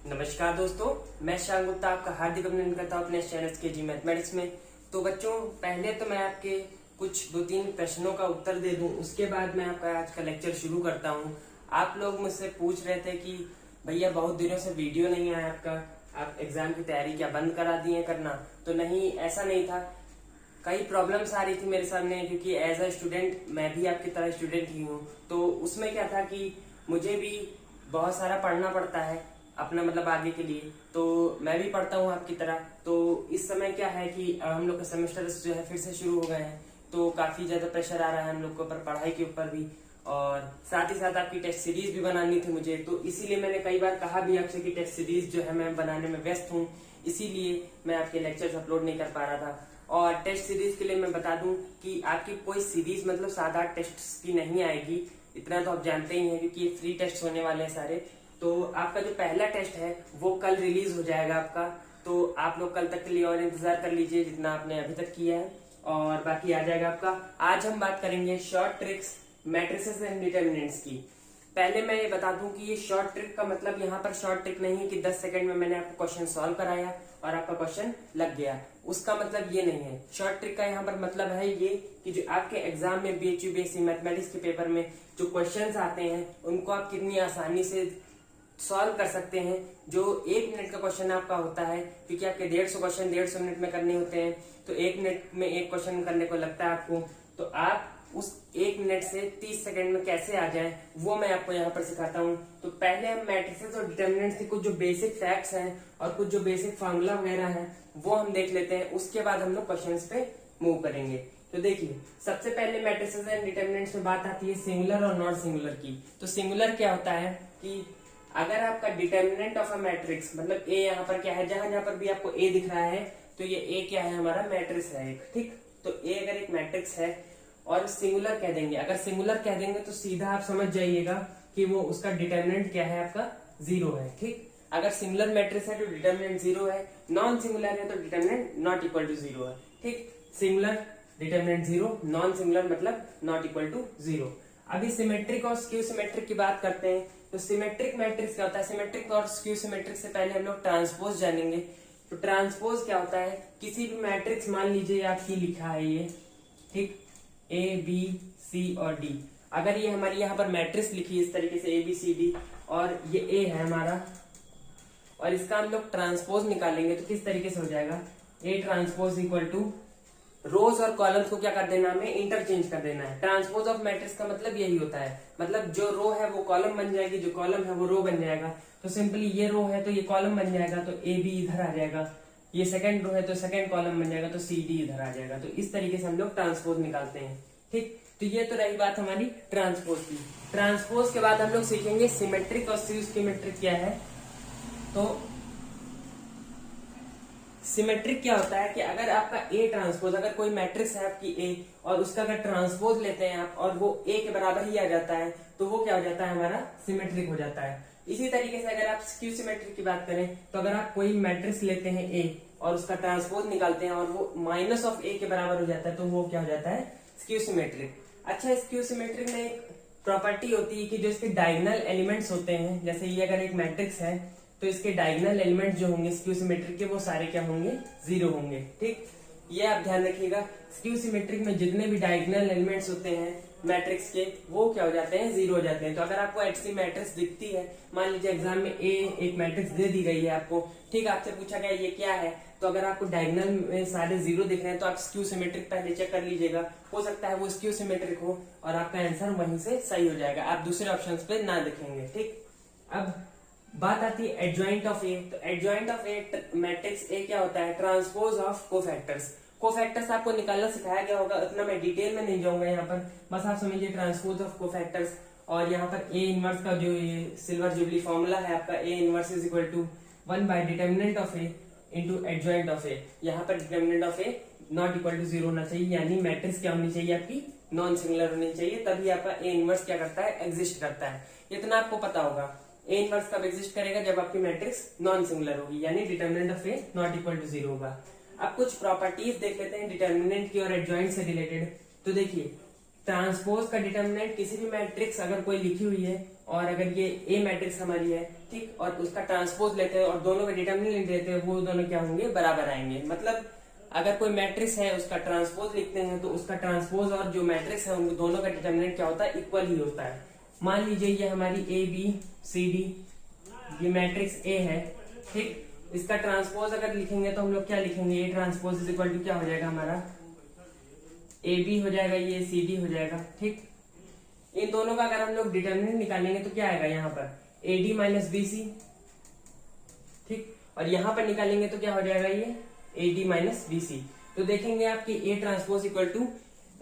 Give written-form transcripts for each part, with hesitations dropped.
नमस्कार दोस्तों, मैं शान गुप्ता आपका हार्दिक अभिनंदन करता हूँ अपने चैनल केजी मैथमेटिक्स में। तो बच्चों, पहले तो मैं आपके कुछ 2-3 प्रश्नों का उत्तर दे दूं, उसके बाद मैं आपका आज का लेक्चर शुरू करता हूं। आप लोग मुझसे पूछ रहे थे कि भैया बहुत दिनों से वीडियो नहीं आया आपका, आप एग्जाम की तैयारी क्या बंद करा दिए करना? तो नहीं, ऐसा नहीं था। कई प्रॉब्लम्स आ रही थी मेरे सामने, क्योंकि एज अ स्टूडेंट मैं भी आपकी तरह स्टूडेंट ही हूँ। तो उसमें क्या था कि मुझे भी बहुत सारा पढ़ना पड़ता है अपना मतलब आगे के लिए, तो मैं भी पढ़ता हूँ आपकी तरह। तो इस समय क्या है कि हम लोग का सेमेस्टर जो है फिर से शुरू हो गए हैं, तो काफी ज्यादा प्रेशर आ रहा है हम लोग के ऊपर, पढ़ाई के ऊपर भी, और साथ ही साथ आपकी टेस्ट सीरीज भी बनानी थी मुझे। तो इसीलिए मैंने कई बार कहा भी आपसे कि टेस्ट सीरीज जो है मैं बनाने में व्यस्त हूँ, इसीलिए मैं आपके लेक्चर्स अपलोड नहीं कर पा रहा था। और टेस्ट सीरीज के लिए मैं बता दूं कि आपकी कोई सीरीज मतलब 7-8 टेस्ट की नहीं आएगी, इतना तो आप जानते ही हैं, क्योंकि ये फ्री टेस्ट होने वाले हैं सारे। तो आपका जो पहला टेस्ट है वो कल रिलीज हो जाएगा आपका, तो आप लोग कल तक के लिए और इंतजार कर लीजिए जितना आपने अभी तक किया है, और बाकी आ जाएगा आपका। आज हम बात करेंगे short tricks matrices and determinants की। पहले मैं ये बता दूं कि ये शॉर्ट ट्रिक का मतलब यहाँ पर शॉर्ट ट्रिक नहीं है कि 10 सेकंड में मैंने आपको क्वेश्चन सॉल्व कराया और आपका क्वेश्चन लग गया, उसका मतलब ये नहीं है। शॉर्ट ट्रिक का यहाँ पर मतलब है ये कि जो आपके एग्जाम में बीएचयू बीएससी मैथमेटिक्स के पेपर में जो क्वेश्चंस आते हैं उनको आप कितनी आसानी से सॉल्व कर सकते हैं। जो 1 मिनट का क्वेश्चन आपका होता है, क्योंकि आपके 150 क्वेश्चन 150 मिनट में करने होते हैं, तो 1 मिनट में एक क्वेश्चन करने को लगता है आपको, तो आप उस 1 मिनट से 30 सेकंड में कैसे आ जाएं वो मैं आपको यहाँ पर सिखाता हूँ। तो पहले हम मैट्रिसेस और डिटर्मिनेंट्स के कुछ जो बेसिक फैक्ट्स हैं और कुछ जो बेसिक फार्मूला वगैरह हैं वो हम देख लेते हैं, उसके बाद हम लोग क्वेश्चंस पे मूव करेंगे। तो देखिए, सबसे पहले मैट्रिसेस एंड डिटर्मिनेंट्स में बात आती है सिंगुलर और नॉन सिंगुलर की। तो सिंगुलर क्या होता है कि अगर आपका डिटर्मिनेंट ऑफ अ मैट्रिक्स मतलब ए, यहाँ पर क्या है, जहां जहां पर भी आपको ए दिख रहा है तो ये ए क्या है, हमारा मैट्रिक्स है एक, ठीक। तो ए अगर एक मैट्रिक्स है और सिंगुलर कह देंगे, अगर सिंगुलर कह देंगे तो सीधा आप समझ जाइएगा कि वो उसका डिटर्मिनेंट क्या है, आपका 0 है, ठीक। अगर सिंगुलर मैट्रिक्स है तो डिटर्मिनेंट 0 है, नॉन सिंगुलर है तो डिटर्मिनेंट नॉट इक्वल टू 0 है, ठीक। सिंगुलर डिटर्मिनेंट 0, नॉन सिंगुलर मतलब नॉट इक्वल टू 0। अभी सिमेट्रिक और स्क्यू सिमेट्रिक की बात करते हैं। तो सिमेट्रिक मैट्रिक्स क्या होता है? सिमेट्रिक और स्क्यू सिमेट्रिक से पहले हम लोग ट्रांसपोज जानेंगे। तो ट्रांसपोज क्या होता है? किसी भी मैट्रिक्स, मान लीजिए आपकी लिखा है ये, ठीक, ए बी सी और डी। अगर ये हमारी यहाँ पर मैट्रिक्स लिखी है इस तरीके से ए बी सी डी, और ये ए है हमारा, और इसका हम लोग ट्रांसपोज निकालेंगे तो किस तरीके से हो जाएगा? A transpose equal two rows और कॉलम्स को क्या कर देना, हमें इंटरचेंज कर देना है। ट्रांसपोज ऑफ मैट्रिक्स का मतलब यही होता है, मतलब जो रो है वो कॉलम बन जाएगी, जो कॉलम है वो रो बन जाएगा। तो सिंपली ये रो है तो ये कॉलम बन जाएगा, तो ए बी इधर आ जाएगा। ये सेकंड रो है तो सेकंड कॉलम बन जाएगा, तो सी डी इधर आ जाएगा। तो इस तरीके से हम लोग ट्रांसपोज निकालते हैं, ठीक। तो ये तो रही बात हमारी ट्रांसपोज की। ट्रांसपोज के बाद हम लोग सीखेंगे सिमेट्रिक और सिमेट्रिक क्या है। तो सिमेट्रिक क्या होता है कि अगर आपका ए ट्रांसपोज, अगर कोई मैट्रिक्स है आपकी ए और उसका अगर ट्रांसपोज लेते हैं आप और वो ए के बराबर ही आ जाता है, तो वो क्या हो जाता है, हमारा सिमेट्रिक हो जाता है। इसी तरीके से अगर आप स्क्यू सिमेट्रिक की बात करें, तो अगर आप कोई मैट्रिक्स लेते हैं ए और उसका ट्रांसपोज निकालते हैं और वो माइनस ऑफ ए के बराबर हो जाता है, तो वो क्या हो जाता है, स्क्यू सिमेट्रिक। अच्छा, स्क्यू सिमेट्रिक में एक प्रॉपर्टी होती है कि जो इसके डायगोनल एलिमेंट्स होते हैं, जैसे ये अगर एक मैट्रिक्स है तो इसके डायगोनल एलिमेंट जो होंगे स्क्यू सिमेट्रिक के, वो सारे क्या होंगे, 0 होंगे, ठीक। ये आप ध्यान रखिएगा, स्क्यू सिमेट्रिक में जितने भी डायगोनल एलिमेंट्स होते हैं मैट्रिक्स के, वो क्या हो जाते हैं, 0 हो जाते हैं। तो अगर आपको ऐसी मैट्रिक्स दिखती है, मान लीजिए एग्जाम में ए एक मैट्रिक्स दे दी गई है आपको, ठीक, आपसे पूछा गया ये क्या है, तो अगर आपको डायगोनल में सारे 0 दिख रहे हैं तो आप स्क्यू सिमेट्रिक पहले चेक कर लीजिएगा, हो सकता है वो स्क्यू सिमेट्रिक हो और आपका आंसर वहीं से सही हो जाएगा, आप दूसरे ऑप्शन पे ना दिखेंगे, ठीक। अब बात आती है एडजॉइंट ऑफ ए। तो adjoint of A matrix A क्या होता है, ट्रांसपोज ऑफ कोफैक्टर्स। कोफैक्टर्स आपको निकालना सिखाया गया होगा, उतना मैं डिटेल में नहीं जाऊंगा यहाँ पर, बस आप समझिए ट्रांसपोज ऑफ कोफैक्टर्स। और यहाँ पर ए इनवर्स का जो ये सिल्वर जुबली फॉर्मूला है आपका, A inverse is equal to 1 by determinant of A into adjoint of A. यहाँ पर determinant of A not equal to 0 होना चाहिए, यानी मैट्रिक्स क्या होनी चाहिए, आपकी नॉन सिंगुलर होनी चाहिए, तभी आपका ए इनवर्स क्या करता है, एग्जिस्ट करता है। इतना आपको पता होगा। ए इनवर्स कब एग्जिस्ट करेगा, जब आपकी मैट्रिक्स नॉन सिंगुलर होगी, यानी determinant of A not equal to 0 होगा। अब कुछ प्रॉपर्टीज देख लेते हैं डिटर्मिनेंट की और एडजॉइंट से रिलेटेड। तो देखिए, ट्रांसपोज का डिटर्मिनेंट, किसी भी मैट्रिक्स अगर कोई लिखी हुई है और अगर ये ए मैट्रिक्स हमारी है, ठीक, और उसका ट्रांसपोज लेते हैं और दोनों का डिटर्मिनेंट लेते हैं, वो दोनों क्या होंगे, बराबर आएंगे। मतलब अगर कोई मैट्रिक्स है उसका ट्रांसपोज लिखते हैं तो उसका ट्रांसपोज और जो मैट्रिक्स है उन दोनों का डिटर्मिनेंट क्या होता है, इक्वल ही होता है। मान लीजिए ये हमारी ए बी सी डी, ये मैट्रिक्स ए है, ठीक, इसका ट्रांसपोज अगर लिखेंगे तो हम लोग क्या लिखेंगे, A transpose is equal to क्या हो जाएगा हमारा, ए बी हो जाएगा, ये सी डी हो जाएगा, ठीक। इन दोनों का अगर हम लोग डिटर्मिनेंट निकालेंगे तो क्या आएगा यहाँ पर, A D minus B C, ठीक, और यहाँ पर निकालेंगे तो क्या हो जाएगा, ये A D minus B C. तो देखेंगे आपकी ए ट्रांसपोज इक्वल टू,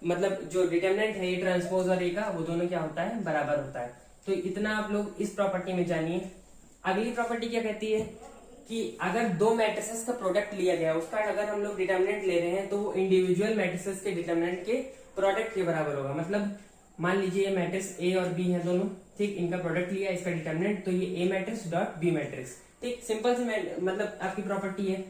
मतलब जो डिटर्मिनेंट है ए ट्रांसपोज और ए का, वो दोनों क्या होता है, बराबर होता है। तो इतना आप लोग इस प्रॉपर्टी में जानिए। अगली प्रॉपर्टी क्या कहती है कि अगर दो मैट्रिसेस का प्रोडक्ट लिया गया, उसका अगर हम लोग डिटर्मिनेंट ले रहे हैं तो वो इंडिविजुअल मैट्रिसेस के डिटर्मिनेंट के प्रोडक्ट के बराबर होगा। मतलब मान लीजिए ये मैट्रिक्स ए और बी है दोनों, ठीक, इनका प्रोडक्ट लिया, इसका डिटर्मिनेंट, तो ये ए मैट्रिक्स डॉट बी मैट्रिक्स, ठीक, सिंपल सी मतलब आपकी प्रॉपर्टी है।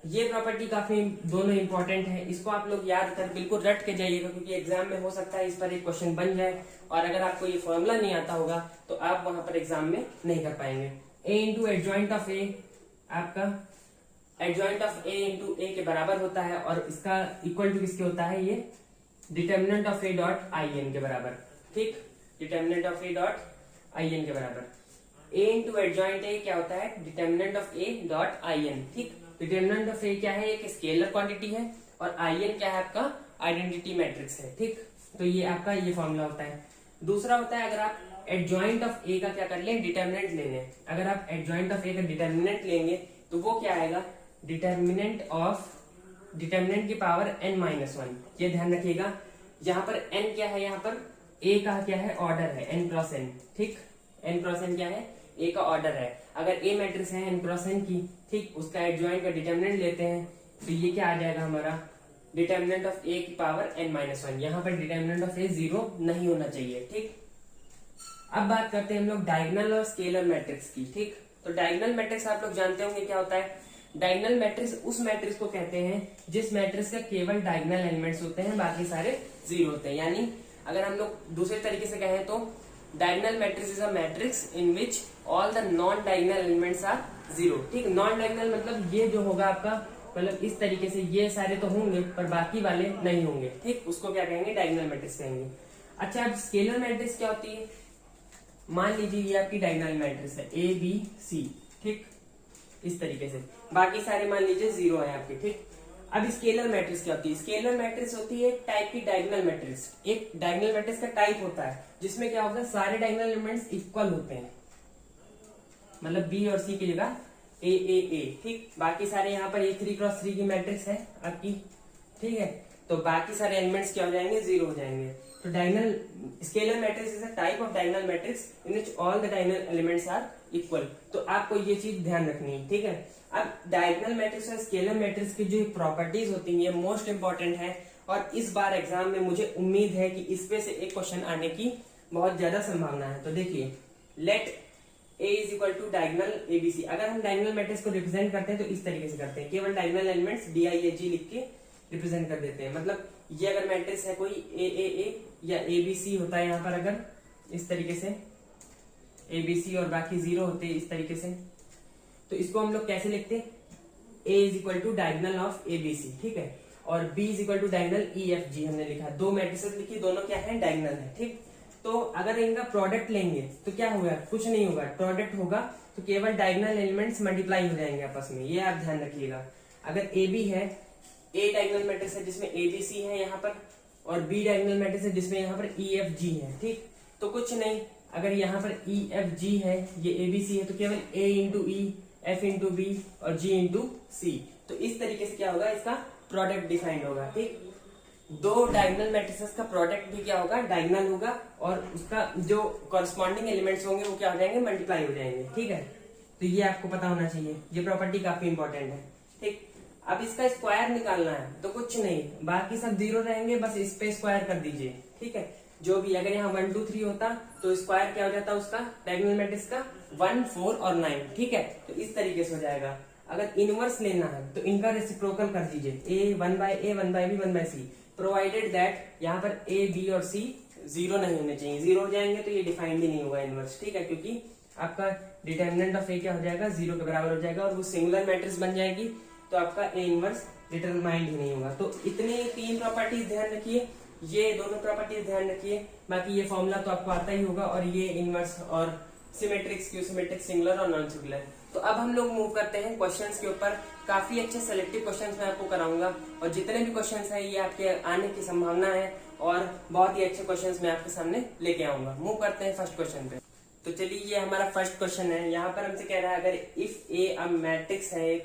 ये प्रॉपर्टी काफी दोनों इंपॉर्टेंट है, इसको आप लोग याद कर बिल्कुल रट के जाइएगा, क्योंकि एग्जाम में हो सकता है इस पर एक क्वेश्चन बन जाए और अगर आपको ये फॉर्मूला नहीं आता होगा तो आप वहां पर एग्जाम में नहीं कर पाएंगे। ए इंटू एडजॉइंट ऑफ ए, आपका एडजॉइंट ऑफ ए इंटू ए के बराबर होता है और इसका इक्वल टू किसके होता है, ये determinant of A dot I N के बराबर, ठीक, determinant of A dot I N के बराबर। ए इंटू एडजॉइंट ए क्या होता है, determinant of A dot I N, ठीक। डिटर्मिनेंट ऑफ ए क्या है, एक स्केलर क्वांटिटी है और आई एन क्या है, आपका आइडेंटिटी मैट्रिक्स है, ठीक। तो ये आपका ये फॉर्मूला होता है। दूसरा होता है अगर आप एडजॉइंट ऑफ ए का क्या कर लें, डिटर्मिनेंट ले लें। अगर आप एडजॉइंट ऑफ ए का डिटर्मिनेंट लेंगे तो वो क्या आएगा, डिटर्मिनेंट की पावर n माइनस वन। ये ध्यान रखिएगा, यहाँ पर n क्या है, यहाँ पर a का क्या है, ऑर्डर है, n क्रॉस n, ठीक, n क्रॉस n क्या है, a का ऑर्डर है। अगर a मैट्रिक्स है n क्रॉस n की, ठीक, उसका एडजॉइंट का डिटर्मिनेंट लेते हैं तो ये क्या आ जाएगा हमारा, डिटर्मिनेंट ऑफ a की पावर n माइनस वन। यहाँ पर डिटर्मिनेंट ऑफ a 0 नहीं होना चाहिए, ठीक। अब बात करते हैं हम लोग डायगोनल और स्केलर मैट्रिक्स की, ठीक। तो डायगोनल मैट्रिक्स आप लोग जानते होंगे क्या होता है। डायगोनल मैट्रिक्स उस मैट्रिक्स को कहते हैं जिस मैट्रिक्स का केवल डायगोनल एलिमेंट्स होते हैं, बाकी सारे जीरो होते हैं। यानी अगर हम लोग दूसरे तरीके से कहें तो diagonal matrix is a matrix in which all the non diagonal elements are zero, ठीक। नॉन डायगोनल मतलब ये जो होगा आपका, मतलब इस तरीके से ये सारे तो होंगे पर बाकी वाले नहीं होंगे, ठीक, उसको क्या कहेंगे, डायगोनल मैट्रिक्स कहेंगे। अच्छा, अब स्केलर मैट्रिक्स क्या होती है, मान लीजिए ये आपकी डायगोनल मैट्रिक्स है ए बी सी, ठीक, इस तरीके से, बाकी सारे मान लीजिए जीरो है आपके, ठीक। अब स्केलर मैट्रिक्स क्या होती है, स्केलर मैट्रिक्स होती है एक टाइप की डायगोनल मैट्रिक्स। एक डायगोनल मैट्रिक्स का टाइप होता है जिसमें क्या होता है, सारे डायगोनल एलिमेंट्स इक्वल होते हैं, मतलब बी और सी की जगह ए, ठीक, बाकी सारे यहाँ पर ए 3 क्रॉस 3 की मैट्रिक्स है आपकी, ठीक है, तो बाकी सारे एलिमेंट्स क्या हो जाएंगे, जीरो हो जाएंगे। तो diagonal scalar matrix is a type of diagonal matrix in which all the diagonal elements are equal. तो आपको ये चीज ध्यान रखनी है, ठीक है। अब डायगोनल मैट्रिक्स और स्केलर मैट्रिक्स की जो प्रॉपर्टीज होती है मोस्ट इंपॉर्टेंट है और इस बार एग्जाम में मुझे उम्मीद है कि इसमें से एक क्वेश्चन आने की बहुत ज्यादा संभावना है। तो देखिए, let A is equal to diagonal A B C. अगर हम डायगोनल मैट्रिक्स को रिप्रेजेंट करते हैं तो इस तरीके से करते हैं, केवल डायगोनल एलिमेंट्स DIAG लिख के रिप्रेजेंट कर देते हैं। मतलब ये अगर मैट्रिक्स है कोई AAA या ABC होता है यहाँ पर, अगर इस तरीके से ABC और बाकी जीरो होते हैं इस तरीके से, तो इसको हम लोग कैसे लिखते हैं, A is equal to diagonal of ABC, ठीक है, और B is equal to diagonal EFG हमने लिखा, दो मैट्रिसेस लिखी, दोनों क्या है, डायगोनल है, ठीक। तो अगर इनका प्रोडक्ट लेंगे तो क्या होगा, कुछ नहीं होगा, प्रोडक्ट होगा तो केवल डायगोनल एलिमेंट्स मल्टीप्लाई हो जाएंगे आपस में, ये आप ध्यान रखिएगा। अगर AB है, A डायगोनल मैट्रिक्स है जिसमें ABC है यहाँ पर, और B डायगोनल मैट्रिक्स है जिसमें यहाँ पर EFG है, ठीक। तो कुछ नहीं, अगर यहाँ पर EFG है, ये ABC है, तो केवल A into E, F into B और G इंटू C। तो इस तरीके से क्या होगा, इसका प्रोडक्ट डिफाइंड होगा, ठीक। दो डायगोनल मैट्रिसेस का प्रोडक्ट भी क्या होगा, डायगोनल होगा, और उसका जो कॉरस्पॉन्डिंग एलिमेंट्स होंगे वो क्या हो जाएंगे, मल्टीप्लाई हो जाएंगे, ठीक है। तो ये आपको पता होना चाहिए, ये प्रॉपर्टी काफी इंपॉर्टेंट है, ठीक। अब इसका स्क्वायर निकालना है तो कुछ नहीं, बाकी सब जीरो रहेंगे, बस इस पे स्क्वायर कर दीजिए, ठीक है। जो भी, अगर यहाँ 1 2 3 होता तो स्क्वायर क्या हो जाता उसका, डायगोनल मैट्रिक्स का 1 4 और 9, ठीक है। तो इस तरीके से हो जाएगा। अगर इनवर्स लेना है तो इनका रेसिप्रोकल कर दीजिए, A 1/A 1/B 1/C, provided that यहाँ पर A B और C जीरो नहीं होने चाहिए, जीरो हो जाएंगे तो ये डिफाइंड ही नहीं होगा इनवर्स, ठीक है, क्योंकि आपका डिटर्मिनेंट ऑफ ए क्या हो जाएगा, जीरो के बराबर हो जाएगा और वो सिंगुलर मैट्रिक्स बन जाएगी, तो आपका ए इनवर्स डिटरमाइंड ही नहीं होगा। तो इतने 3 प्रॉपर्टीज ध्यान रखिए, ये दोनों प्रॉपर्टीज ध्यान रखिए, बाकी ये फॉर्मूला तो आपको आता ही होगा, और ये इनवर्स और सिमेट्रिक, स्क्यू सिमेट्रिक, सिंगुलर और नॉन सिंगुलर। तो अब हम लोग मूव करते हैं क्वेश्चंस के ऊपर। काफी अच्छे सेलेक्टिव क्वेश्चंस मैं आपको कराऊंगा, और जितने भी क्वेश्चंस हैं ये आपके आने की संभावना है, और बहुत ही अच्छे क्वेश्चंस मैं आपके सामने लेके आऊंगा। मूव करते हैं फर्स्ट क्वेश्चन पे। तो चलिए, ये हमारा फर्स्ट क्वेश्चन है। यहाँ पर हमसे कह रहा है, अगर इफ ए अ मैट्रिक्स है एक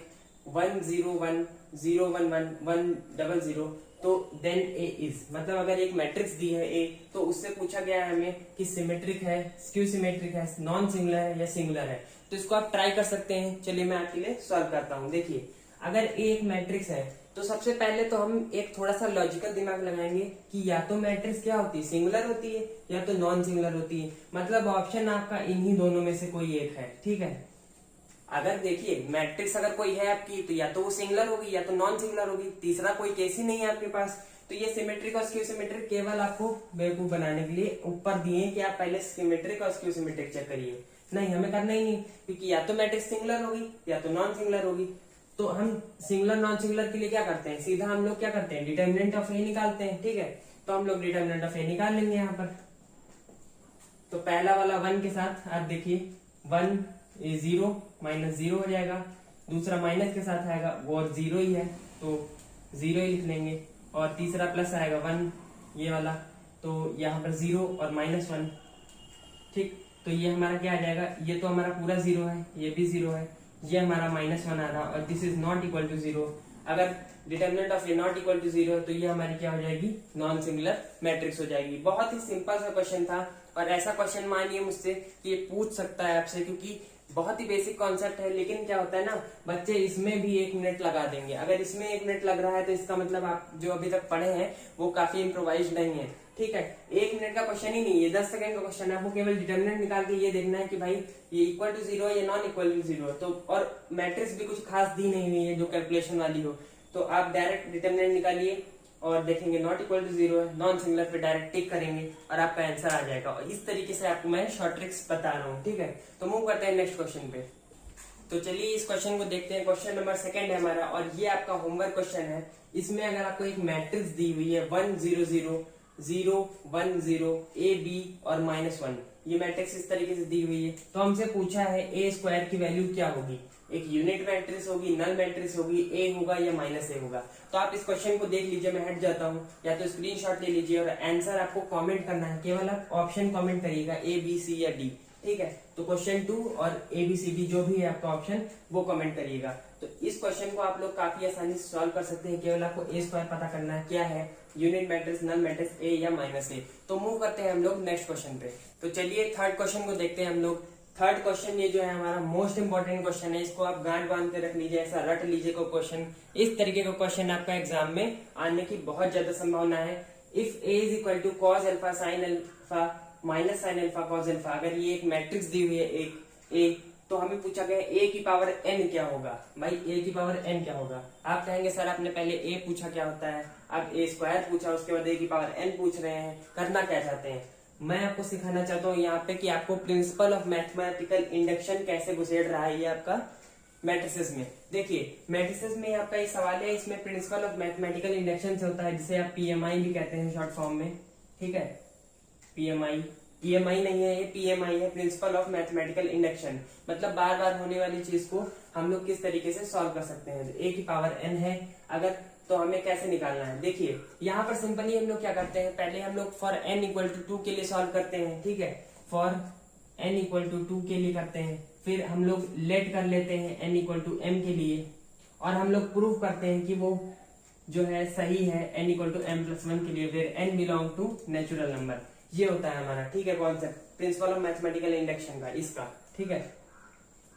1 0 1 0 1 1 1 0 0, तो देन ए इज, मतलब अगर एक मैट्रिक्स दी है ए, तो उससे पूछा गया है हमें कि सिमेट्रिक है, स्क्यू सिमेट्रिक है, नॉन सिंगुलर है या सिंगुलर है। तो इसको आप ट्राई कर सकते हैं। चलिए मैं आपके लिए सॉल्व करता हूँ। देखिए, अगर ए एक मैट्रिक्स है तो सबसे पहले तो हम एक थोड़ा सा लॉजिकल दिमाग लगाएंगे कि या तो मैट्रिक्स क्या होती है, सिंगुलर होती है या तो नॉन सिंगुलर होती है। मतलब ऑप्शन आपका इन्हीं दोनों में से कोई एक है, ठीक है। अगर देखिए मैट्रिक्स अगर कोई है आपकी, तो या तो वो सिंगुलर होगी या तो नॉन सिंगुलर होगी, तीसरा कोई केस ही नहीं है आपके पास। तो ये सिमेट्रिक और स्क्यू सिमेट्रिक केवल आपको बेवकूफ बनाने के लिए ऊपर दिए कि आप पहले सिमेट्रिक और स्क्यू सिमेट्रिक चेक करिए। नहीं, हमें करना ही नहीं, क्योंकि या तो मैट्रिक्स सिंगुलर होगी या तो नॉन सिंगुलर होगी। तो हम सिंगुलर नॉन सिंगुलर के लिए क्या करते हैं, सीधा हम लोग क्या करते हैं, डिटर्मिनेंट ऑफ ए निकालते हैं, ठीक है। तो हम लोग डिटर्मिनेंट ऑफ ए निकाल लेंगे यहाँ पर। तो पहला वाला 1 के साथ आप देखिए, 1 0 माइनस 0 हो जाएगा, दूसरा माइनस के साथ आएगा वो और 0 ही है तो 0 ही लिख लेंगे, और तीसरा प्लस आएगा 1 ये वाला, तो यहाँ पर 0 और -1, ठीक। तो ये हमारा क्या आ जाएगा, ये तो हमारा पूरा 0 है, ये भी 0 है, ये हमारा -1 आ रहा, और this is not equal to 0। अगर determinant of A not equal to 0 है तो ये हमारी क्या हो जाएगी, नॉन सिंगुलर मैट्रिक्स हो जाएगी। बहुत ही सिंपल सा क्वेश्चन था, और ऐसा क्वेश्चन मानिए मुझसे कि ये पूछ सकता है आपसे, क्योंकि बहुत ही बेसिक कॉन्सेप्ट है। लेकिन क्या होता है ना, बच्चे इसमें भी 1 मिनट लगा देंगे। अगर इसमें 1 मिनट लग रहा है तो इसका मतलब आप जो अभी तक पढ़े हैं वो काफी इम्प्रोवाइज नहीं है, ठीक है। 1 मिनट का क्वेश्चन ही नहीं है, 10 सेकंड का क्वेश्चन है। आपको केवल डिटर्मिनेंट निकाल के ये देखना है कि भाई ये इक्वल टू 0 है या नॉन इक्वल टू 0 है। तो और मैट्रिक्स भी कुछ खास दी नहीं हुई है जो कैलकुलेशन वाली हो, तो आप डायरेक्ट डिटर्मिनेंट निकालिए और देखेंगे नॉट इक्वल टू 0 है, नॉन सिंगुलर पे डायरेक्ट टिक करेंगे और आपका आंसर आ जाएगा। और इस तरीके से आपको मैं शॉर्ट ट्रिक्स बता रहा हूँ, ठीक है। तो मूव करते हैं नेक्स्ट क्वेश्चन पे। तो चलिए इस क्वेश्चन को देखते हैं। क्वेश्चन नंबर 2 है हमारा, और ये आपका होमवर्क क्वेश्चन है। इसमें अगर आपको एक मैट्रिक्स दी हुई है 1 0 0 0 1 0 a b और -1, ये मैट्रिक्स इस तरीके से दी हुई है, तो हमसे पूछा है ए स्क्वायर की वैल्यू क्या होगी। एक यूनिट मैट्रिक्स होगी, नल मैट्रिक्स होगी, ए होगा या -a होगा। तो आप इस क्वेश्चन को देख लीजिए, मैं हट जाता हूँ, या तो स्क्रीनशॉट ले लीजिए और आंसर आपको कमेंट करना है। केवल आप ऑप्शन कमेंट करिएगा A B C या D, ठीक है। तो क्वेश्चन 2 और A B C D जो भी है आपका ऑप्शन वो कमेंट करिएगा। तो इस क्वेश्चन को आप लोग काफी आसानी से सॉल्व कर सकते हैं। केवल आपको ए स्क्वायर पता करना है क्या है, यूनिट मैट्रिक्स, नल मैट्रिक्स, ए या -a। तो मूव करते हैं हम लोग नेक्स्ट क्वेश्चन पे। तो चलिए थर्ड क्वेश्चन को देखते हैं हम लोग। थर्ड क्वेश्चन ये जो है हमारा मोस्ट इंपॉर्टेंट क्वेश्चन है, इसको आप गांठ बांध के रख लीजिए, ऐसा रट लीजिए को क्वेश्चन। इस तरीके का क्वेश्चन आपका एग्जाम में आने की बहुत ज्यादा संभावना है। If A is equal to cos alpha sine alpha minus sine alpha cos alpha, अगर ये एक मैट्रिक्स दी हुई है एक ए, तो हमें पूछा गया ए की पावर एन क्या होगा। भाई ए की पावर एन क्या होगा। आप कहेंगे सर आपने पहले ए पूछा क्या होता है, अब ए स्क्वायर पूछा, उसके बाद ए की पावर एन पूछ रहे हैं, करना क्या चाहते हैं। मैं आपको सिखाना चाहता हूँ यहाँ पे कि आपको प्रिंसिपल ऑफ मैथमेटिकल इंडक्शन कैसे घुसेड़ रहा है ये आपका मैट्रिसेस में। देखिए मैट्रिसेस में आपका ये सवाल है, इसमें प्रिंसिपल ऑफ मैथमेटिकल इंडक्शन से होता है, जिसे आप पीएमआई भी कहते हैं शॉर्ट फॉर्म में, ठीक है। पीएमआई नहीं है, ये पीएमआई है, प्रिंसिपल ऑफ मैथमेटिकल इंडक्शन। मतलब बार बार होने वाली चीज को हम लोग किस तरीके से सॉल्व कर सकते हैं। ए की पावर एन है अगर, तो हमें कैसे निकालना है। देखिए यहाँ पर सिंपली हम लोग क्या करते हैं, पहले हम लोग फॉर एन इक्वल टू 2 के लिए सॉल्व करते हैं, ठीक है। फॉर एन इक्वल टू 2 के लिए करते हैं, फिर हम लोग लेट कर लेते हैं एन इक्वल टू एम के लिए, और हम लोग प्रूव करते हैं कि वो जो है सही है N equal to M plus 1 के लिए, where N belong to natural number. ये होता है हमारा, ठीक है, concept principle of mathematical induction का इसका, ठीक है।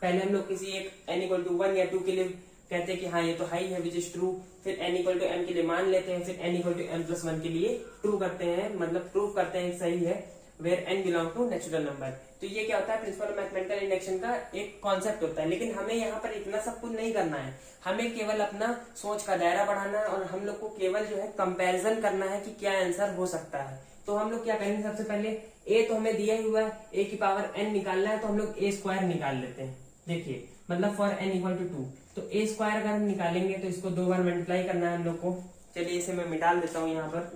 पहले हम लोग किसी एक एन इक्वल टू 1 या 2 के लिए कहते हैं कि हाँ ये तो हाई है, विच इज ट्रू, फिर एन इक्वल टू एम के लिए मान लेते हैं, फिर N equal to M plus 1 के लिए ट्रू करते हैं, मतलब प्रूव करते हैं सही है, where N belong to natural number. तो ये क्या होता है, प्रिंसिपल ऑफ मैथमेटिकल इंडक्शन का एक कॉन्सेप्ट होता है। लेकिन हमें यहाँ पर इतना सब कुछ नहीं करना है, हमें केवल अपना सोच का दायरा बढ़ाना है, और हम लोग को केवल जो है कंपैरिजन करना है कि क्या आंसर हो सकता है। तो हम लोग क्या करेंगे, सबसे पहले ए तो हमें दिया ही हुआ है, ए की पावर एन निकालना है, तो हम लोग ए स्क्वायर निकाल लेते हैं। देखिए मतलब फॉर एन इक्वल टू 2, तो ए स्क्वायर अगर हम निकालेंगे तो इसको 2 बार मल्टीप्लाई करना है हम लोग को। चलिए इसे मैं मिटा देता हूं यहाँ पर।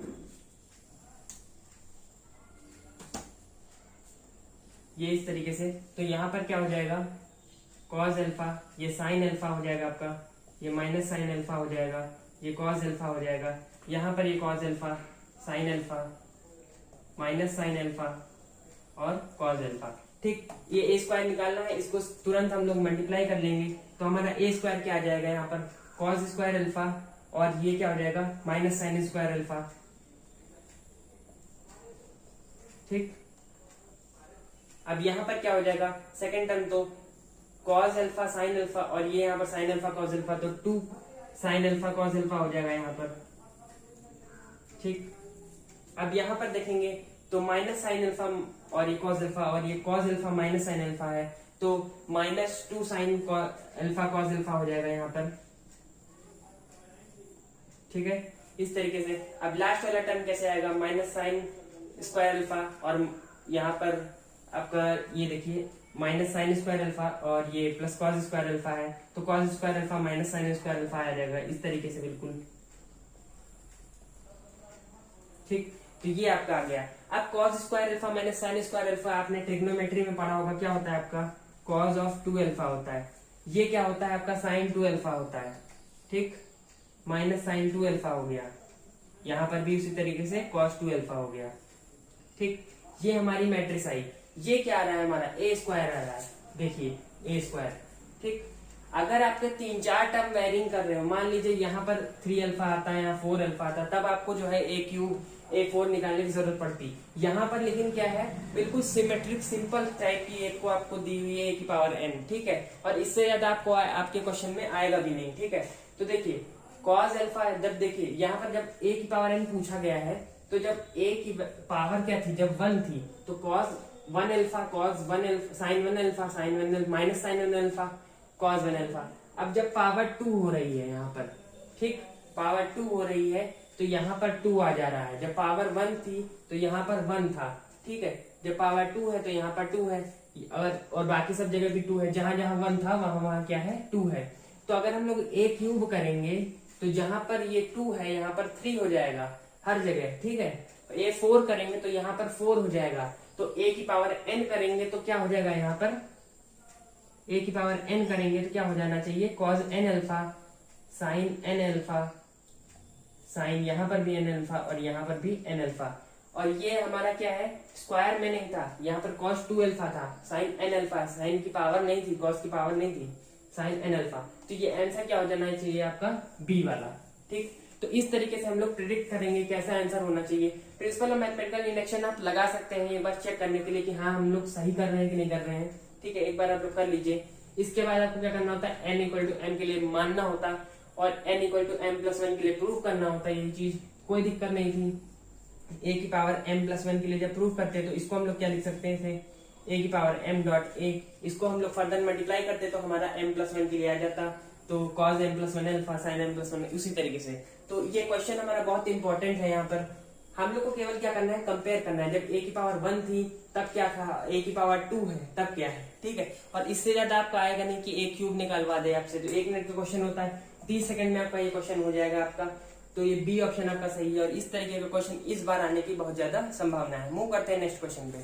ये इस तरीके से, तो यहाँ पर क्या हो जाएगा, कॉस अल्फा, ये साइन अल्फा हो जाएगा आपका, ये माइनस साइन अल्फा हो जाएगा, ये कॉस अल्फा हो जाएगा, यहाँ पर ये cos alpha, sine alpha, minus sine alpha और कॉस अल्फा। ठीक, ये ए स्क्वायर निकालना है, इसको तुरंत हम लोग मल्टीप्लाई कर लेंगे, तो हमारा ए स्क्वायर क्या आ जाएगा यहाँ पर, कॉस स्क्वायर अल्फा, और ये क्या हो जाएगा, माइनस साइन स्क्वायर अल्फा। ठीक, अब यहाँ पर क्या हो जाएगा, सेकेंड टर्म तो कॉस अल्फा साइन अल्फा, और ये यहाँ पर साइन अल्फा कॉस अल्फा, तो 2 साइन अल्फा कॉस अल्फा हो जाएगा यहाँ पर। ठीक, अब यहाँ पर देखेंगे तो माइनस साइन अल्फा और ये कॉस अल्फा, और ये cos alpha minus sine alpha है, तो -2 साइन अल्फा कॉस अल्फा हो जाएगा यहाँ पर। ठीक है, इस तरीके से। अब लास्ट वाला टर्म कैसे आएगा, माइनस साइन स्क्वायर अल्फा, और यहाँ पर आपका ये देखिए माइनस साइन स्क्वायर अल्फा और ये प्लस कॉस स्क्वायर अल्फा है, तो cos square alpha minus sine square alpha आ जाएगा इस तरीके से, बिल्कुल। ठीक, तो ये आपका आ गया। अब cos square alpha minus sine square alpha आपने ट्रिग्नोमेट्री में पढ़ा होगा, क्या होता है आपका, कॉस ऑफ 2 अल्फा होता है। ये क्या होता है आपका, साइन 2 अल्फा होता है। ठीक, माइनस साइन 2 अल्फा हो गया, यहाँ पर भी उसी तरीके से cos 2 अल्फा हो गया। ठीक, ये हमारी मैट्रिक्स आई। ये क्या आ रहा है हमारा, ए स्क्वायर आ रहा है, देखिए ए स्क्वायर। ठीक, अगर आपके 3-4 टर्म वेरिंग कर रहे हो, मान लीजिए यहाँ पर 3 अल्फा आता है या 4 अल्फा आता है, तब आपको जो है ए क्यूब A4 निकालने की जरूरत पड़ती। यहाँ पर लेकिन क्या है, बिल्कुल सिमेट्रिक सिंपल टाइप की एक को आपको दी हुई है ए की पावर n। ठीक है, और इससे ज्यादा आपको आपके क्वेश्चन में आएगा भी नहीं। ठीक है, तो देखिए कॉस अल्फा, जब देखिए यहाँ पर जब ए की पावर n पूछा गया है, तो जब ए की पावर क्या थी, जब 1 थी, तो cos 1 alpha, cos 1 alpha, sine 1 alpha, sine 1 alpha, minus sine 1 alpha, cos 1 alpha. अब जब पावर 2 हो रही है यहाँ पर, ठीक, पावर 2 हो रही है, तो यहाँ पर 2 आ जा रहा है। जब पावर 1 थी तो यहाँ पर 1 था। ठीक है, जब पावर 2 है तो यहाँ पर 2 है, और बाकी सब जगह भी 2 है, जहां जहां 1 था वहां वहां क्या है, 2 है। तो अगर हम लोग ए क्यूब करेंगे तो जहां पर ये 2 है यहाँ पर 3 हो जाएगा हर जगह। ठीक है, ए 4 करेंगे तो यहाँ पर 4 हो जाएगा। तो ए की पावर n करेंगे तो क्या हो जाएगा, यहाँ पर ए की पावर n करेंगे तो क्या हो जाना चाहिए, cos n alpha, sine n alpha, sine यहाँ पर भी n अल्फा और यहाँ पर भी n अल्फा। और ये हमारा क्या है, स्क्वायर में नहीं था, यहाँ पर cos 2 अल्फा था, साइन n अल्फा, साइन की पावर नहीं थी, cos की पावर नहीं थी, साइन n अल्फा। तो ये आंसर क्या हो जाना चाहिए आपका, बी वाला। ठीक, तो इस तरीके से हम लोग प्रिडिक्ट करेंगे कैसा आंसर होना चाहिए। प्रिंसिपल और मैथमेटिकल इंडक्शन आप लगा सकते हैं एक बार चेक करने के लिए कि हाँ हम लोग सही कर रहे हैं कि नहीं कर रहे हैं। ठीक है, एक बार आप लोग कर लीजिए। इसके बाद आपको क्या करना होता है, n इक्वल टू m के लिए मानना होता है, और n इक्वल टू m+1 के लिए प्रूव करना होता है। ये चीज कोई दिक्कत नहीं थी। a की पावर m+1 के लिए जब प्रूव करते हैं तो इसको हम लोग क्या लिख सकते हैं, a की पावर m.a, इसको हम लोग फर्दर मल्टीप्लाई करते तो हमारा m+1 के लिए आ जाता, तो cos m+1 alpha, sin m+1 उसी तरीके से। तो ये क्वेश्चन हमारा बहुत इंपॉर्टेंट है। यहाँ पर हम लोग को केवल क्या करना है, कंपेयर करना है। जब a की पावर 1 थी तब क्या था, a की पावर 2 है तब क्या है। ठीक है, और इससे ज्यादा आपका आएगा नहीं कि a क्यूब निकालवा दे आपसे। तो 1 मिनट का क्वेश्चन होता है, 30 सेकंड में आपका ये क्वेश्चन हो जाएगा आपका। तो ये बी ऑप्शन आपका सही है, और इस तरीके का क्वेश्चन इस बार आने की बहुत ज्यादा संभावना है। मूव करते हैं नेक्स्ट क्वेश्चन पे।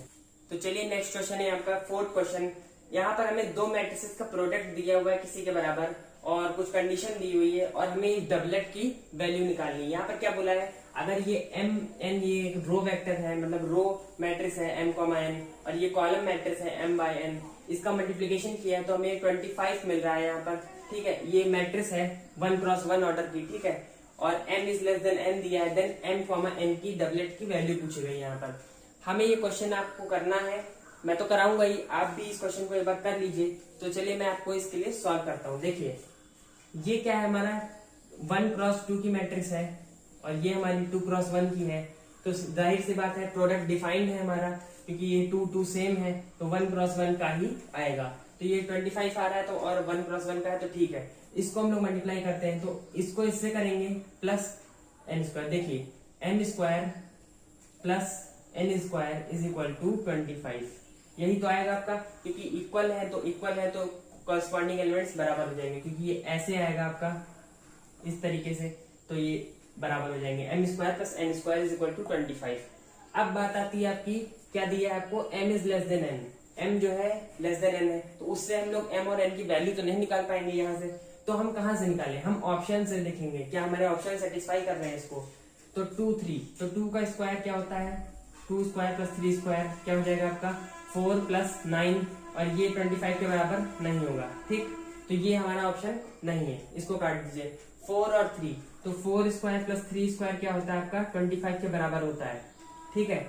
तो चलिए नेक्स्ट क्वेश्चन है आपका 4th क्वेश्चन। यहाँ पर हमें 2 मैट्रिसेस का प्रोडक्ट दिया हुआ है किसी के बराबर, और कुछ कंडीशन दी हुई है, और हमें इस डबलेट की वैल्यू निकालनी है। यहाँ पर क्या बोला है, अगर ये m n ये एक रो वेक्टर है, मतलब रो मैट्रिक्स है m, n, और ये कॉलम मैट्रिक्स है m/n, इसका मल्टीप्लीकेशन किया है तो हमें 25 मिल रहा है यहाँ पर। ठीक है, ये मैट्रिक्स है 1x1 ऑर्डर की। ठीक है, और m is less than n दिया है, देन m, n की डबलेट की वैल्यू पूछी गई। यहाँ पर हमें ये क्वेश्चन आपको करना है, मैं तो कराऊंगा ही, आप भी इस क्वेश्चन को एक बार कर लीजिए। तो चलिए मैं आपको इसके लिए सॉल्व करता हूँ। देखिए ये क्या है, हमारा 1x2 की मैट्रिक्स है, और ये हमारी 2x1 की है। तो जाहिर सी बात है प्रोडक्ट डिफाइंड है हमारा, क्योंकि ये 2 सेम है, तो 1x1 का ही आएगा। तो ये 25 आ रहा है, तो और 1x1 का है, तो ठीक है। इसको हम लोग मल्टीप्लाई करते हैं, तो इसको इससे करेंगे प्लस n स्क्वायर। देखिए n square plus n square is equal to 25। यही तो आएगा आपका, क्योंकि इक्वल है तो कॉरस्पॉन्डिंग एलिमेंट्स बराबर हो जाएंगे, क्योंकि ये ऐसे आएगा आपका इस तरीके से, तो ये बराबर हो जाएंगे। m square plus n square is equal to 25। अब बात आती है आपकी, क्या दिया है आपको, m is less than n, m जो है लेस देन n है, तो उससे हम लोग m और n की वैल्यू तो नहीं निकाल पाएंगे यहाँ से, तो हम कहाँ से निकालें, हम ऑप्शन से देखेंगे क्या हमारे ऑप्शन सेटिस्फाई कर रहे हैं इसको। तो 2 3, तो 2 का स्क्वायर क्या होता है, 2 स्क्वायर प्लस 3 स्क्वायर क्या हो जाएगा आपका 4 प्लस 9, और ये 25 के बराबर नहीं होगा, ठीक। तो ये हमारा ऑप्शन नहीं है, इसको काट दीजिए। 4 और 3, तो 4 स्क्वायर प्लस 3 स्क्वायर क्या होता है आपका 25 के बराबर होता है, ठीक है।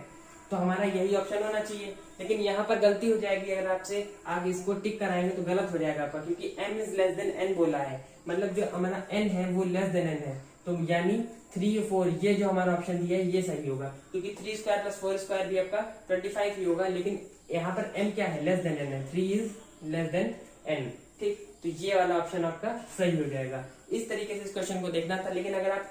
तो हमारा यही ऑप्शन होना चाहिए, लेकिन यहाँ पर गलती हो जाएगी, अगर आपसे आगे इसको टिक कराएंगे तो गलत हो जाएगा आपका, क्योंकि m is less than n बोला है, मतलब जो हमारा n है वो लेस देन n है, तो यानी 3 4 ये जो हमारा ऑप्शन दिया है ये सही होगा, क्योंकि 3 स्क्वायर प्लस 4 स्क्वायर भी आपका 25 ही होगा, लेकिन यहाँ पर m क्या है, लेस देन n है, 3 इज लेस देन n, ठीक। तो ये वाला ऑप्शन आपका सही हो जाएगा। इस तरीके से इस क्वेश्चन को देखना था, लेकिन अगर आप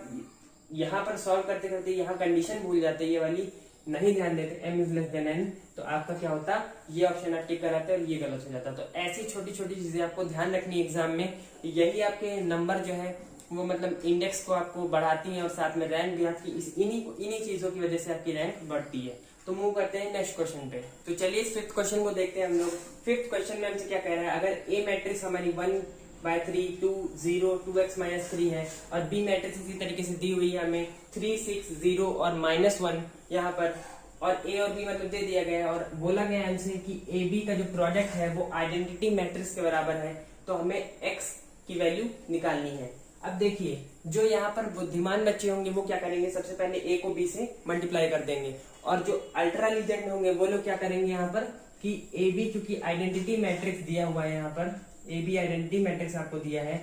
यहाँ पर सॉल्व करते करते यहाँ कंडीशन भूल जाते, ये वाली नहीं ध्यान देते, m is less than n, तो आपका क्या होता, ये ऑप्शन आप टिक कराते और ये गलत हो जाता। तो ऐसी छोटी छोटी चीजें आपको ध्यान रखनी एग्जाम में, यही आपके नंबर जो है वो मतलब इंडेक्स को आपको बढ़ाती है, और साथ में रैंक भी आपकी इन्हीं चीजों की वजह से आपकी रैंक बढ़ती है। तो मूव करते हैं नेक्स्ट क्वेश्चन पे। तो चलिए इस 5th क्वेश्चन को देखते हैं हम लोग। 5th क्वेश्चन में हमसे क्या कह रहा है, अगर ए मैट्रिक्स हमारी 1/3 2 0 2x - 3 है, और बी मैट्रिक्स इसी तरीके से दी हुई है हमें 3 6 0 और -1 यहाँ पर, और ए और बी मतलब दे दिया गया है, और बोला गया हमसे कि ए बी का जो प्रोडक्ट है वो आइडेंटिटी मैट्रिक्स के बराबर है, तो हमें एक्स की वैल्यू निकालनी है। अब देखिए, जो यहाँ पर बुद्धिमान बच्चे होंगे वो क्या करेंगे, सबसे पहले ए को बी से मल्टीप्लाई कर देंगे, और जो अल्ट्रा लीजेंड होंगे वो लोग क्या करेंगे यहाँ पर कि ए बी, चूंकि आइडेंटिटी मैट्रिक्स दिया हुआ है यहाँ पर, ए बी आइडेंटिटी मैट्रिक्स आपको दिया है,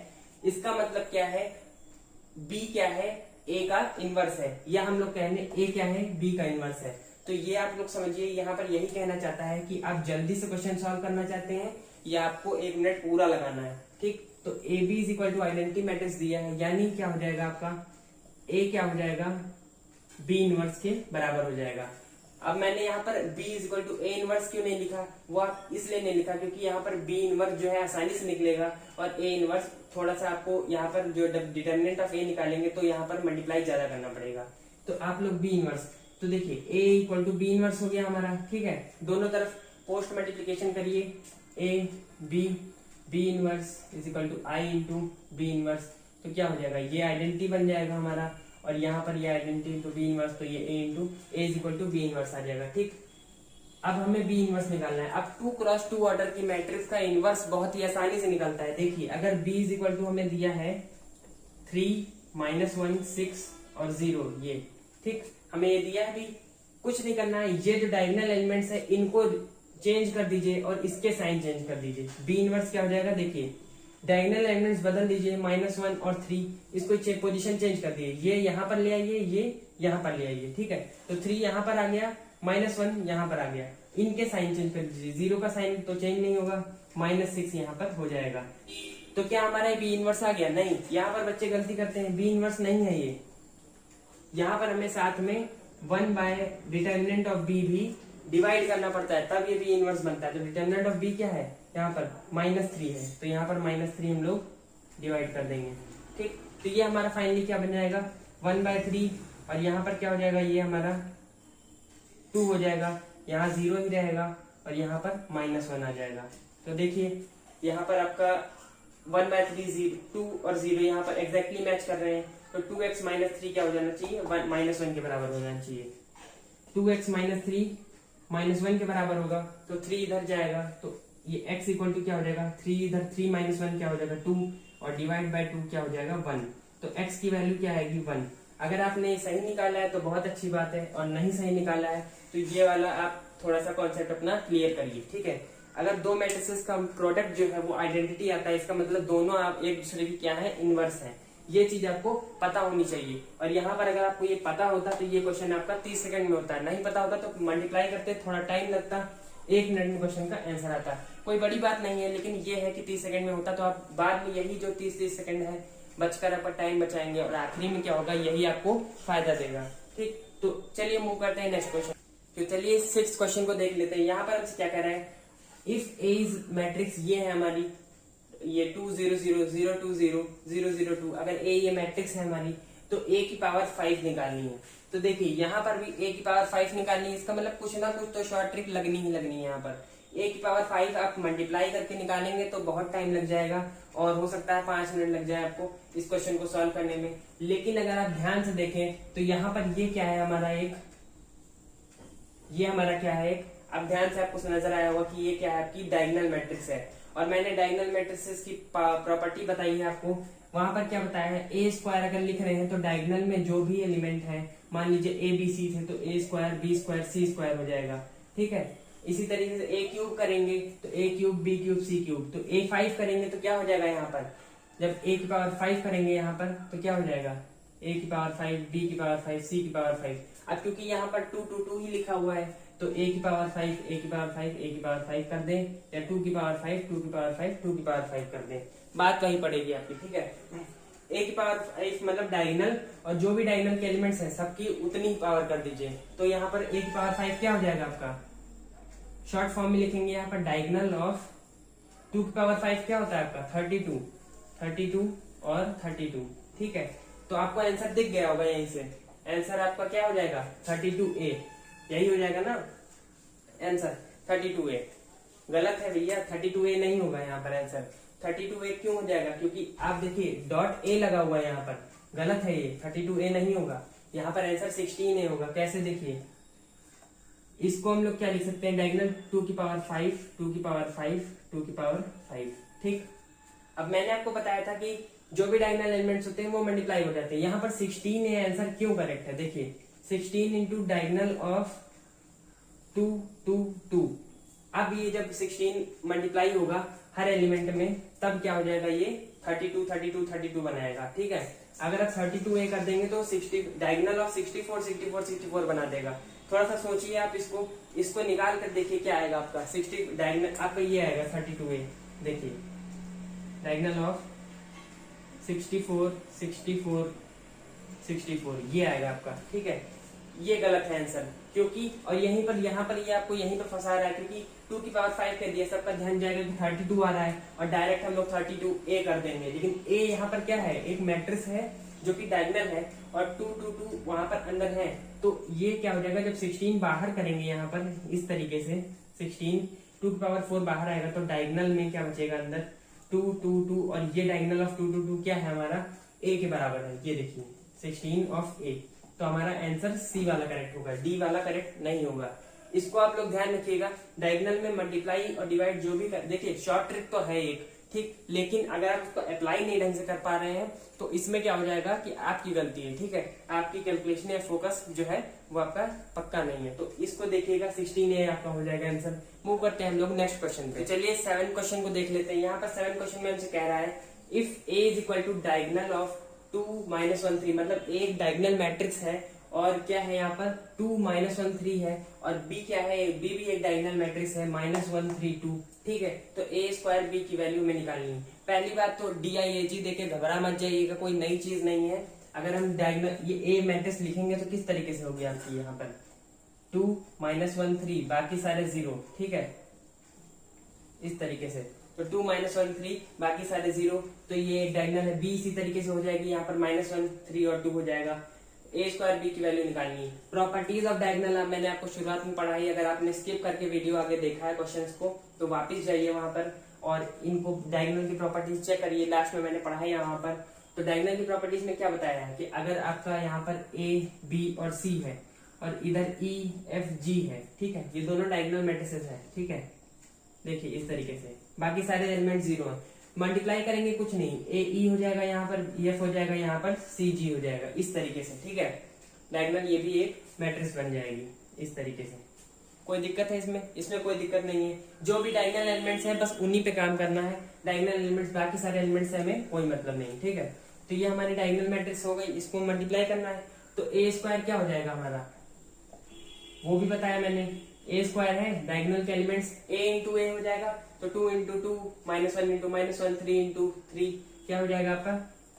इसका मतलब क्या है, बी क्या है, ए का इनवर्स है, या हम लोग कहेंगे ए क्या है, बी का इनवर्स है। तो ये आप लोग समझिए, यहाँ पर यही कहना चाहता है कि आप जल्दी से क्वेश्चन सॉल्व करना चाहते हैं या आपको 1 मिनट पूरा लगाना है, ठीक। तो A B is equal to identity matrix दिया है, यानी क्या हो जाएगा आपका, ए क्या हो जाएगा, बी इनवर्स के बराबर हो जाएगा। अब मैंने यहाँ पर b is equal to A inverse क्यों नहीं लिखा, वो आप इसलिए नहीं लिखा क्योंकि यहाँ पर b इनवर्स जो है आसानी से निकलेगा, और a इनवर्स थोड़ा सा आपको यहाँ पर जो डिटर्मिनेंट ऑफ a निकालेंगे तो यहाँ पर मल्टीप्लाई ज्यादा करना पड़ेगा। तो आप लोग b इनवर्स, तो देखिए a equal to b inverse हो गया हमारा, ठीक है। दोनों तरफ पोस्ट मल्टीप्लीकेशन करिए, a b इनवर्स is equal to i into b inverse, तो क्या हो जाएगा, ये आइडेंटिटी बन जाएगा हमारा, और यहाँ पर ये आइडेंटिटी इंटू बी इनवर्स, तो ये a into A is equal to B inverse आ जाएगा, ठीक। अब हमें बी इनवर्स निकालना है। अब 2 क्रॉस 2 ऑर्डर की मैट्रिक्स का इनवर्स बहुत ही आसानी से निकलता है। देखिए, अगर b इज इक्वल टू हमें दिया है 3 -1 6 और 0, ये ठीक, हमें ये दिया है, भी कुछ नहीं करना है, ये जो डायगोनल एलिमेंट्स है इनको चेंज कर दीजिए और इसके साइन चेंज कर दीजिए। बी इनवर्स क्या हो जाएगा, देखिए डायगोनल एलिमेंट्स बदल दीजिए, -1 और 3, इसको पोजीशन चेंज कर दिए, ये यहाँ पर ले आइए, ये यहाँ पर ले आइए, ठीक है। तो 3 यहाँ पर आ गया, -1 यहाँ पर आ गया, इनके साइन चेंज कर दीजिए, 0 का साइन तो चेंज नहीं होगा, -6 यहाँ पर हो जाएगा। तो क्या हमारा बी इनवर्स आ गया, नहीं। यहाँ पर बच्चे गलती करते हैं, बी इनवर्स नहीं है ये, यहाँ पर हमें साथ में 1 बाय डिटर्मिनेंट ऑफ बी भी डिवाइड करना पड़ता है, तब ये बी इनवर्स बनता है। तो डिटर्मिनेंट ऑफ बी क्या है, यहाँ पर -3 है, तो यहाँ पर -3 हम लोग डिवाइड कर देंगे, ठीक। तो ये हमारा फाइनली क्या बन जाएगा, 1/3, और यहाँ पर क्या हो जाएगा, ये हमारा 2 हो जाएगा, यहाँ 0 ही रहेगा, और यहाँ पर -1 आ जाएगा। तो देखिए यहाँ पर आपका 1/3 2 और 0 यहाँ पर एग्जैक्टली मैच कर रहे हैं, तो 2x - 3 क्या हो जाना चाहिए, -1 के बराबर हो जाना चाहिए। 2x - 3 -1 के बराबर होगा, तो 3 इधर जाएगा, तो ये x इक्वल टू क्या हो जाएगा, 3 इधर, 3 - 1 क्या हो जाएगा 2, और डिवाइड बाय 2 क्या हो जाएगा 1, तो x की वैल्यू क्या आएगी 1। अगर आपने सही निकाला है तो बहुत अच्छी बात है, और नहीं सही निकाला है तो ये वाला आप थोड़ा सा कॉन्सेप्ट अपना क्लियर करिए, ठीक है। अगर दो मैट्रिसेस का प्रोडक्ट जो है वो आइडेंटिटी आता है, इसका मतलब दोनों आप एक दूसरे की क्या है, इनवर्स है, ये चीज आपको पता होनी चाहिए। और यहाँ पर अगर आपको ये पता होता तो ये क्वेश्चन आपका 30 सेकंड में होता है, नहीं पता होता तो मल्टीप्लाई करते थोड़ा टाइम लगता, 1 मिनट में क्वेश्चन का आंसर आता। कोई बड़ी बात नहीं है, लेकिन ये है कि 30 सेकंड में होता, तो आप बाद में यही जो 30 सेकंड है बचकर आप टाइम बचाएंगे, और आखिरी में क्या होगा, यही आपको फायदा देगा, ठीक। तो चलिए मूव करते हैं नेक्स्ट क्वेश्चन। तो चलिए 6th क्वेश्चन को देख लेते हैं। यहाँ पर हमसे क्या कह रहा है, इफ ए इज मैट्रिक्स, ये है हमारी, ये 2 0 0 0 2 0 0 0 2, अगर ए ये मैट्रिक्स है हमारी तो ए की पावर 5 निकालनी है। तो देखिए यहाँ पर भी ए की पावर 5 निकालनी है, इसका मतलब कुछ ना कुछ तो शॉर्ट ट्रिक लगनी ही लगनी है। यहाँ पर ए की पावर 5 आप मल्टीप्लाई करके निकालेंगे तो बहुत टाइम लग जाएगा और हो सकता है 5 मिनट लग जाए आपको इस क्वेश्चन को सॉल्व करने में। लेकिन अगर आप ध्यान से देखें तो यहाँ पर ये क्या है हमारा एक, ये हमारा क्या है एक, अब ध्यान से आपको नजर आया होगा कि ये क्या है, आपकी डायगोनल मैट्रिक्स है। और मैंने डायगोनल मैट्रिक्स की प्रॉपर्टी बताई है आपको, वहां पर क्या बताया है, ए स्क्वायर अगर लिख रहे हैं तो डायगोनल में जो भी एलिमेंट है, मान लीजिए ए बी सी थे तो ए स्क्वायर बी स्क्वायर सी स्क्वायर हो जाएगा, ठीक है। इसी तरीके से ए क्यूब करेंगे तो ए cube B cube C cube, तो ए 5 करेंगे तो क्या हो जाएगा, यहाँ पर जब ए की पावर 5 करेंगे यहाँ पर तो क्या हो जाएगा, ए की पावर 5 बी की पावर 5 सी की पावर 5। अब क्योंकि यहाँ पर 2 2 2 ही लिखा हुआ है तो ए की पावर 5 ए की पावर 5 ए की पावर 5 कर दें, या 2 की पावर 5 2 की पावर 5 2 की पावर 5 कर दें, बात वही पड़ेगी आपकी, ठीक है। ए की पावर 5 मतलब डायगोनल, और जो भी डायगोनल के एलिमेंट्स हैं सबकी उतनी पावर कर दीजिए। तो यहाँ पर ए की पावर 5 क्या हो जाएगा आपका, शॉर्ट फॉर्म में लिखेंगे यहाँ पर डायगोनल ऑफ 2 की पावर 5 क्या होता है आपका 32 और 32, ठीक है। तो आपको आंसर दिख गया होगा, यहीं से आंसर आपका क्या हो जाएगा 32A, यही हो जाएगा ना आंसर 32A। गलत है भैया, 32A नहीं होगा यहाँ पर आंसर। 32A क्यों हो जाएगा, क्योंकि आप देखिए डॉट ए लगा हुआ है यहाँ पर, गलत है ये, 32A नहीं होगा। यहाँ पर आंसर 16A होगा। कैसे, देखिए इसको हम लोग क्या लिख सकते हैं, डायगोनल 2 की पावर 5 2 की पावर 5 2 की पावर 5, ठीक। अब मैंने आपको बताया था कि जो भी डायगोनल एलिमेंट्स होते हैं वो मल्टीप्लाई हो जाते हैं। यहाँ पर 16A आंसर क्यों करेक्ट है, देखिए 16 इंटू डायगोनल ऑफ 2 2 2। अब ये जब 16 मल्टीप्लाई होगा हर एलिमेंट में तब क्या हो जाएगा, ये 32 32 32 बनाएगा, ठीक है। अगर आप 32A कर देंगे तो 60 डायगोनल ऑफ 64 64 64 बना देगा। थोड़ा सा सोचिए आप, इसको निकाल कर देखिए क्या आएगा आपका 60 डायगोनल, आपका ये आएगा 32A, देखिए डायगोनल ऑफ 64 64 64 ये आएगा आपका, ठीक है। ये गलत है आंसर, क्योंकि और यहीं पर यहाँ पर ये आपको यहीं पर फंसा रहा है, क्योंकि 2 की पावर 5 कर दिया, सबका ध्यान जाएगा कि 32 आ रहा है और डायरेक्ट हम लोग 32A कर देंगे। लेकिन A यहाँ पर क्या है, एक मैट्रिक्स है जो कि डायगोनल है और 2 2 2 वहां पर अंदर है, तो ये क्या हो जाएगा, जब 16 बाहर करेंगे यहाँ पर इस तरीके से 16 2 की पावर 4 बाहर आएगा तो डायगोनल में क्या बचेगा अंदर 2 2 2, और ये डायगोनल ऑफ 2 2 2 क्या है हमारा A के बराबर है, ये देखिए 16 ऑफ A। तो हमारा आंसर सी वाला करेक्ट होगा, डी वाला करेक्ट नहीं होगा। इसको आप लोग ध्यान रखिएगा, डायगोनल में मल्टीप्लाई और डिवाइड जो भी देखिए शॉर्ट ट्रिक तो है एक, ठीक, लेकिन अगर आप उसको अप्लाई नहीं ढंग से कर पा रहे हैं तो इसमें क्या हो जाएगा कि आपकी गलती है, ठीक है। आपकी कैलकुलेशन या फोकस जो है वो आपका पक्का नहीं है। तो इसको देखिएगा 16A आपका हो जाएगा आंसर। मूव करते हैं हम लोग नेक्स्ट क्वेश्चन पे। चलिए 7 क्वेश्चन को देख लेते हैं। यहाँ पर 7 क्वेश्चन में हमसे कह रहा है if A is equal to diagonal of 2 1 3, मतलब A एक डायगोनल मैट्रिक्स है और क्या है यहाँ पर 2 1 3 है, और B क्या है, B भी एक डायगोनल मैट्रिक्स है -1 3 2, ठीक है। तो A स्क्वायर B की वैल्यू में निकालनी है। पहली बात तो DIAG देके घबरा मत जाइएगा, कोई नई चीज नहीं है। अगर हम डायगोनल ये A मैट्रिक्स लिखेंगे तो किस तरीके से होगी आपकी, यहाँ पर 2 1 3 बाकी सारे 0, ठीक है, इस तरीके से। तो 2 1 3 बाकी सारे 0, तो ये डायगोनल है। B इसी तरीके से हो जाएगी, यहाँ पर -1 3 और 2 हो जाएगा। A स्क्वायर B की वैल्यू निकालनी है। प्रॉपर्टीज ऑफ डायगोनल मैंने आपको शुरुआत में पढ़ाई, अगर आपने स्किप करके वीडियो आगे देखा है क्वेश्चंस को तो वापस जाइए वहां पर और इनको डायगोनल की प्रॉपर्टीज चेक करिए, लास्ट में मैंने पढ़ाई वहां पर। तो डायगोनल की प्रॉपर्टीज में क्या बताया है कि अगर आपका यहाँ पर A B और C है और इधर E F G है, ठीक है, ये दोनों डायगोनल मैट्रिसेस है, ठीक है, देखिए इस तरीके से, बाकी सारे एलिमेंट 0 है। मल्टीप्लाई करेंगे कुछ नहीं, ए ई हो जाएगा यहाँ पर, एफ हो जाएगा यहाँ पर, सी जी हो जाएगा, इस तरीके से, ठीक है। डायगोनल ये भी एक मैट्रिक्स बन जाएगी इस तरीके से। कोई दिक्कत है इसमें? इसमें कोई दिक्कत नहीं है। जो भी डायगोनल एलिमेंट्स है बस उन्हीं पे काम करना है। डायगोनल एलिमेंट्स बाकी सारे एलिमेंट्स से हमें कोई मतलब नहीं, ठीक है। तो ये हमारी डायगोनल मैट्रिक्स हो गई, इसको मल्टीप्लाई करना है। तो ए स्क्वायर क्या हो जाएगा हमारा, वो भी बताया मैंने, ए स्क्वायर है, डायगोनल के एलिमेंट्स ए इंटू ए हो जाएगा, तो 2 इंटू 2 -1 इंटू -1 3 इंटू 3 क्या हो जाएगा आपका,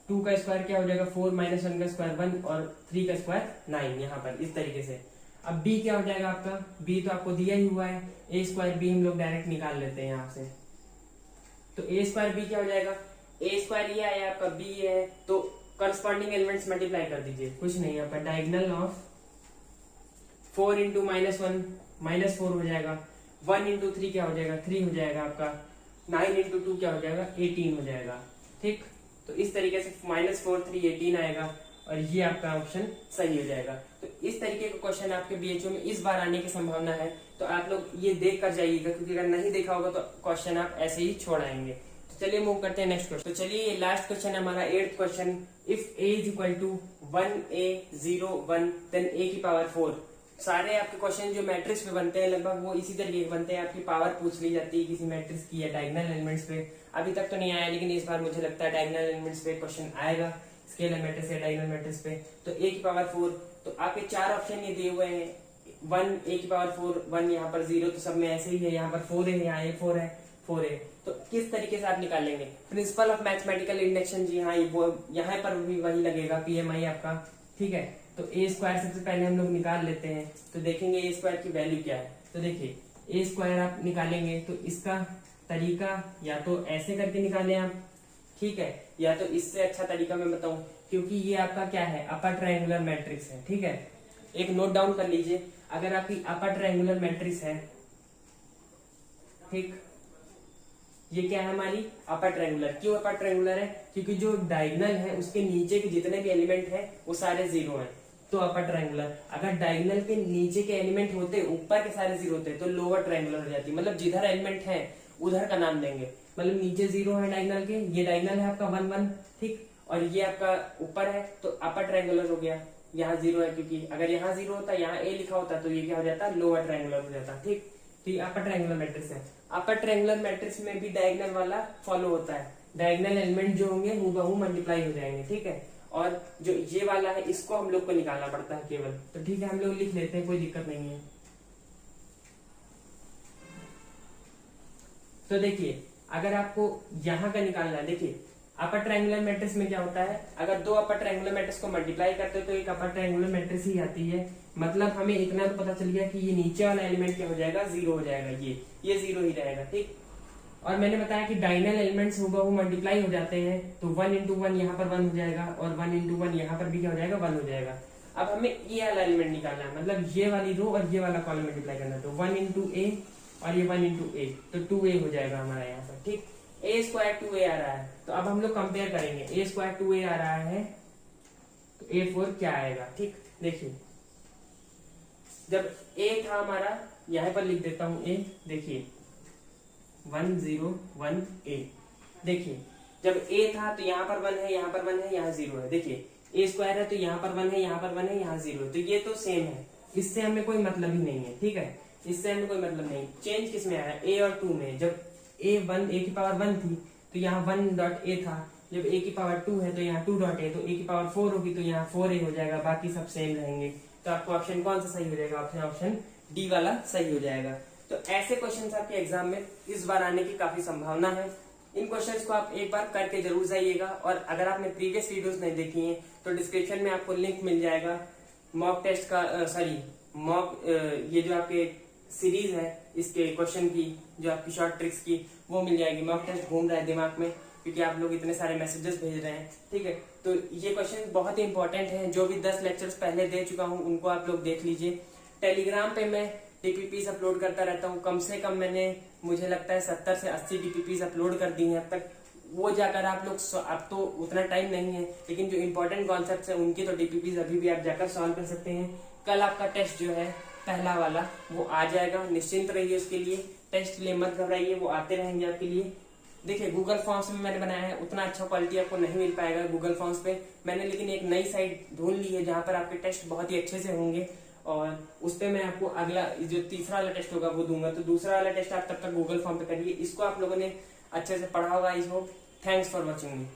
2 का स्क्वायर क्या हो जाएगा 4 -1 का स्क्वायर 1 और 3 का स्क्वायर 9, यहाँ पर इस तरीके से। अब बी क्या हो जाएगा आपका, बी तो आपको दिया ही हुआ है, ए स्क्वायर बी हम लोग डायरेक्ट निकाल लेते हैं यहाँ से। तो ए स्क्वायर बी क्या हो जाएगा, ए स्क्वायर ये आया आपका, बी है, तो करस्पॉन्डिंग एलिमेंट्स मल्टीप्लाई कर दीजिए, कुछ नहीं आपका डायगोनल ऑफ 4 इंटू -1 -4 हो जाएगा, 1 इंटू 3 क्या हो जाएगा, 3 हो जाएगा आपका, 9 इंटू 2 क्या हो जाएगा, 18 हो जाएगा। ठीक, तो इस तरीके से -4 3 18 आएगा और ये आपका ऑप्शन सही हो जाएगा। तो इस तरीके का क्वेश्चन आपके बीएचओ में इस बार आने की संभावना है, तो आप लोग ये देख कर जाइएगा, क्योंकि अगर नहीं देखा होगा तो क्वेश्चन आप ऐसे ही छोड़ आएंगे। तो चलिए मूव करते हैं नेक्स्ट क्वेश्चन। तो चलिए लास्ट क्वेश्चन हमारा 8th question, if a is equal to 1a 0 1 then a की पावर 4। सारे आपके क्वेश्चन जो मैट्रिक्स पे बनते हैं लगभग वो इसी तरीके के बनते हैं, आपकी पावर पूछ ली जाती है किसी मैट्रिक्स की या डायगोनल एलिमेंट्स पे। अभी तक तो नहीं आया, लेकिन इस बार मुझे लगता है डायगोनल एलिमेंट्स पे क्वेश्चन आएगा, स्केलर मैट्रिक्स या डायगोनल मैट्रिक्स पे। तो a की पावर 4, तो आपके 4 ऑप्शन ये दिए हुए हैं, 1 a की पावर 4, 1 यहाँ पर 0, तो सब में ऐसे ही है, यहाँ पर 4 है, यहाँ a 4 है, 4 है। तो किस तरीके से आप निकालेंगे, प्रिंसिपल ऑफ मैथमेटिकल इंडक्शन, जी हाँ, यहाँ पर भी वही लगेगा, PMI आपका। ठीक है, तो ए स्क्वायर सबसे पहले हम लोग निकाल लेते हैं। तो देखेंगे ए स्क्वायर की वैल्यू क्या है। तो देखिए ए स्क्वायर आप निकालेंगे तो इसका तरीका या तो ऐसे करके निकालें आप, ठीक है, या तो इससे अच्छा तरीका मैं बताऊं, क्योंकि ये आपका क्या है, अपर ट्रायंगुलर मैट्रिक्स है। ठीक है, एक नोट डाउन कर लीजिए, अगर आपकी अपर ट्रायंगुलर मैट्रिक्स है, ठीक, ये क्या है हमारी अपर ट्रायंगुलर। क्यों अपर ट्रायंगुलर है, क्योंकि जो डायगोनल है उसके नीचे के जितने भी एलिमेंट है वो सारे 0 हैं, तो अपर ट्रायंगुलर। अगर डायगोनल के नीचे के एलिमेंट होते, ऊपर के सारे 0 होते, तो लोअर ट्रायंगुलर हो जाती। मतलब जिधर एलिमेंट है उधर का नाम देंगे, मतलब नीचे 0 है डायगोनल के, ये डायगोनल है आपका 1 1, ठीक, और ये आपका ऊपर है तो अपर ट्रायंगुलर हो गया। यहाँ 0 है, क्योंकि अगर यहाँ 0 होता, यहाँ a लिखा होता, तो ये क्या हो जाता, लोअर ट्रायंगुलर हो जाता। ठीक, तो ये अपर ट्रायंगुलर मैट्रिक्स है। अपर ट्रायंगुलर मैट्रिक्स में भी डायगोनल वाला फॉलो होता है, डायगोनल एलिमेंट जो होंगे हूबहू मल्टीप्लाई हो जाएंगे। ठीक है, और जो ये वाला है इसको हम लोग को निकालना पड़ता है केवल। तो ठीक है, हम लोग लिख लेते हैं, कोई दिक्कत नहीं है। तो देखिए अगर आपको यहाँ का निकालना है, देखिए अपर ट्रायंगुलर मैट्रिक्स में क्या होता है, अगर दो अपर ट्रायंगुलर मैट्रिक्स को मल्टीप्लाई करते हो तो एक अपर ट्रायंगुलर मैट्रिक्स ही आती है। मतलब हमें इतना तो पता चल गया कि ये नीचे वाला एलिमेंट क्या हो जाएगा, 0 हो जाएगा, ये 0 ही रहेगा। ठीक, और मैंने बताया कि डायगोनल एलिमेंट्स हूबहू मल्टीप्लाई हो जाते हैं, तो 1 इंटू 1 यहाँ पर 1 हो जाएगा, और 1 इंटू 1 यहाँ पर भी क्या हो जाएगा, 1 हो जाएगा। अब हमें ये वाला एलिमेंट निकालना है, मतलब ये वाली रो और ये वाला कॉलम मल्टीप्लाई करना है, तो 1 इंटू ए और ये 1 इंटू ए, तो 2a हो जाएगा हमारा यहाँ पर। ठीक, a स्क्वायर 2a आ रहा है, तो अब हम लोग कंपेयर करेंगे, a स्क्वायर 2a आ रहा है तो a4 क्या आएगा। ठीक, देखिए जब a था हमारा, यहाँ पर लिख देता हूं a, देखिए 1 0 1 a, देखिए जब a था तो यहाँ पर 1 है, यहाँ पर 1 है, यहाँ 0 है। देखिए a स्क्वायर है तो यहाँ पर 1 है, यहाँ पर 1 है, यहाँ 0 है, तो ये तो सेम है, इससे हमें कोई मतलब ही नहीं है। ठीक है, इससे हमें कोई मतलब नहीं। चेंज किस में आया, a और 2 में। जब a की पावर 1 थी तो यहाँ 1.a था, जब a की पावर 2 है तो यहाँ 2.a, तो a की पावर 4 होगी तो यहाँ 4a हो जाएगा, बाकी सब सेम रहेंगे। तो आपको ऑप्शन कौन सा सही हो जाएगा, ऑप्शन डी वाला सही हो जाएगा। तो ऐसे क्वेश्चंस आपके एग्जाम में इस बार आने की काफी संभावना है। इन क्वेश्चंस को आप एक बार करके जरूर जाइएगा, और अगर आपने प्रीवियस वीडियोस नहीं देखी हैं तो डिस्क्रिप्शन में आपको लिंक मिल जाएगा मॉक टेस्ट का, मॉक ये जो आपके सीरीज है इसके क्वेश्चन की, जो आपकी शॉर्ट ट्रिक्स की, वो मिल जाएगी। मॉक टेस्ट घूम रहा है दिमाग में, क्योंकि आप लोग इतने सारे मैसेजेस भेज रहे हैं। ठीक है, तो ये क्वेश्चन बहुत ही इंपॉर्टेंट है, जो भी 10 लेक्चर्स पहले दे चुका हूँ उनको आप लोग देख लीजिए। टेलीग्राम पे मैं डीपीपीज अपलोड करता रहता हूँ, कम से कम मैंने मुझे लगता है 70 से 80 डीपीपीज अपलोड कर दी हैं अब तक। वो जाकर आप लोग, अब तो उतना टाइम नहीं है, लेकिन जो इंपॉर्टेंट कॉन्सेप्ट है उनकी तो डीपीपीज अभी भी आप जाकर सॉल्व कर सकते हैं। कल आपका टेस्ट जो है पहला वाला वो आ जाएगा, निश्चिंत रहिए उसके लिए, टेस्ट के लिए मत घबराइए, वो आते रहेंगे आपके लिए। देखिए गूगल फॉर्म्स में मैंने बनाया है, उतना अच्छा क्वालिटी आपको नहीं मिल पाएगा गूगल फॉर्म्स पे मैंने, लेकिन एक नई साइट ढूंढ ली है जहां पर आपके टेस्ट बहुत ही अच्छे से होंगे, और उस पे मैं आपको अगला जो तीसरा वाला टेस्ट होगा वो दूंगा। तो दूसरा वाला टेस्ट आप तब तक गूगल फॉर्म पे करिए। इसको आप लोगों ने अच्छे से पढ़ा होगा, I hope. Thanks for watching me.